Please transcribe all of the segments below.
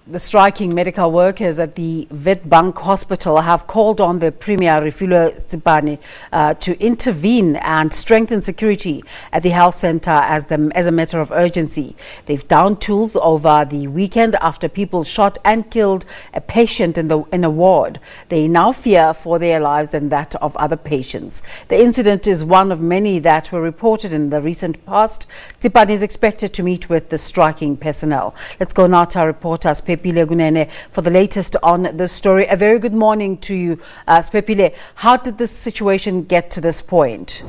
The striking medical workers at the Witbank hospital have called on the Premier Refilwe Tsipane to intervene and strengthen security at the health centre as a matter of urgency. They've downed tools over the weekend after people shot and killed a patient in a ward. They now fear for their lives and that of other patients. The incident is one of many that were reported in the recent past. Tsipane is expected to meet with the striking personnel. Let's go now to our reporter Siphephile Kunene for the latest on this story. A very good morning to you, Siphephile. How did this situation get to this point?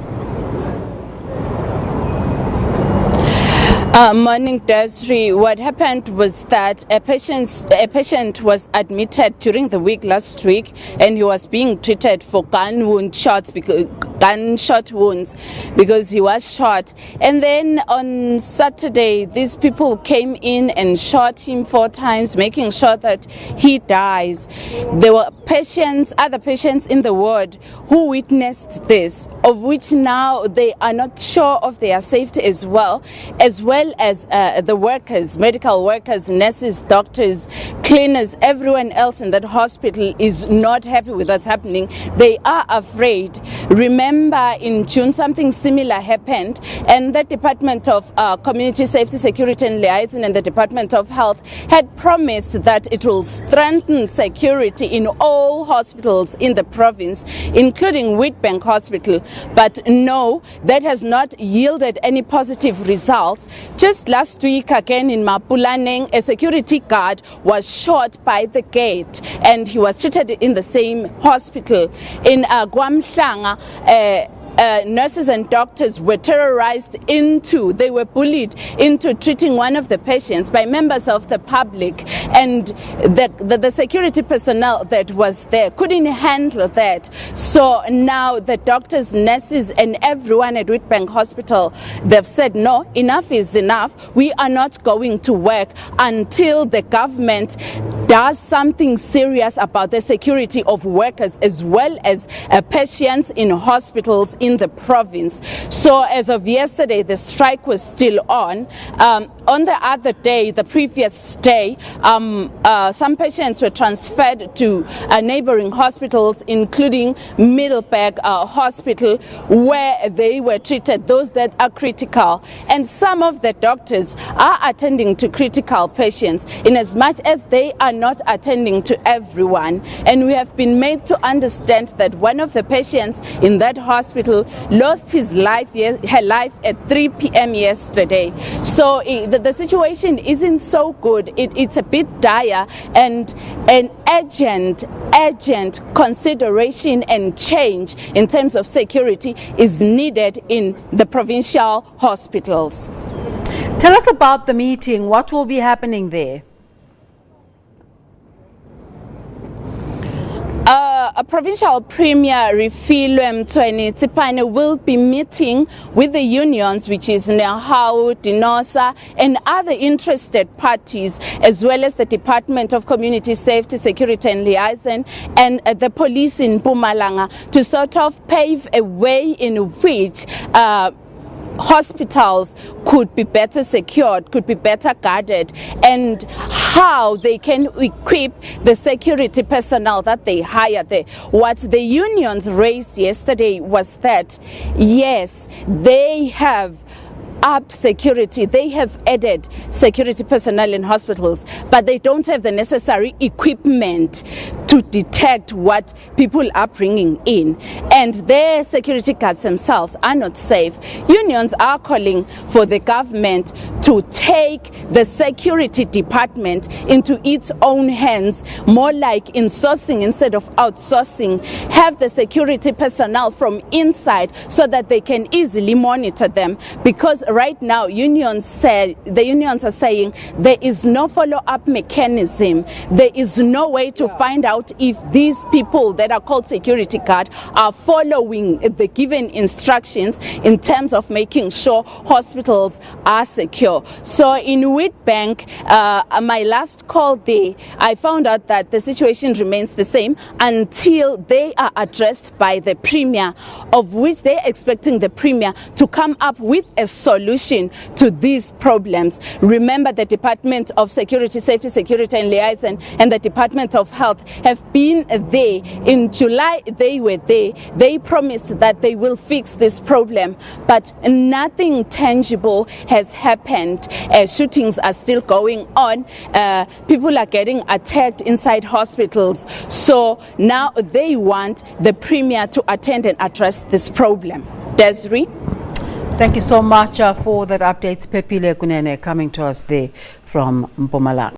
Morning, Desri. What happened was that a patient was admitted during the week last week, and he was being treated for gunshot wounds because he was shot. And then on Saturday, these people came in and shot him 4 times, making sure that he dies. There were other patients in the ward who witnessed this, of which now they are not sure of their safety as well as the workers, medical workers, nurses, doctors, cleaners, everyone else in that hospital is not happy with what's happening. They are afraid. Remember, in June, something similar happened, and the Department of Community Safety, Security and Liaison and the Department of Health had promised that it will strengthen security in all hospitals in the province, including Witbank Hospital. But no, that has not yielded any positive results. Just last week again in Mapulaneng, a security guard was shot by the gate and he was treated in the same hospital. In Gwamhlanga, nurses and doctors were they were bullied into treating one of the patients by members of the public, and the security personnel that was there couldn't handle that. So now the doctors, nurses and everyone at Witbank Hospital, they've said no, enough is enough. We are not going to work until the government does something serious about the security of workers as well as patients in hospitals in the province. So as of yesterday, the strike was still on. On the other day, the previous day, some patients were transferred to neighboring hospitals, including Middleburg Hospital, where they were treated, those that are critical. And some of the doctors are attending to critical patients in as much as they are not attending to everyone. And we have been made to understand that one of the patients in that hospital lost her life at 3 p.m. yesterday. So the situation isn't so good. It's a bit dire, and an urgent consideration and change in terms of security is needed in the provincial hospitals. Tell us about the meeting. What will be happening there? A provincial Premier Refilwe Tsipane will be meeting with the unions, which is Nehau, Dinosa, and other interested parties, as well as the Department of Community Safety, Security and Liaison, and the police in Mpumalanga, to sort of pave a way in which hospitals could be better secured, could be better guarded, and how they can equip the security personnel that they hire there. What the unions raised yesterday was that, yes, they have upped security, they have added security personnel in hospitals, but they don't have the necessary equipment to detect what people are bringing in, and their security guards themselves are not safe. Unions are calling for the government to take the security department into its own hands, more like insourcing instead of outsourcing. Have the security personnel from inside so that they can easily monitor them, because right now the unions are saying there is no follow-up mechanism. There is no way to find out out if these people that are called security guard are following the given instructions in terms of making sure hospitals are secure. So in Witbank, my last call there, I found out that the situation remains the same until they are addressed by the Premier, of which they're expecting the Premier to come up with a solution to these problems. Remember, the Department of Security, Safety, Security and Liaison and the Department of Health have been there. In July, they were there. They promised that they will fix this problem, but nothing tangible has happened. Shootings are still going on. People are getting attacked inside hospitals. So now they want the Premier to attend and address this problem. Desiree? Thank you so much for that update. Siphephile Kunene coming to us there from Mpumalanga.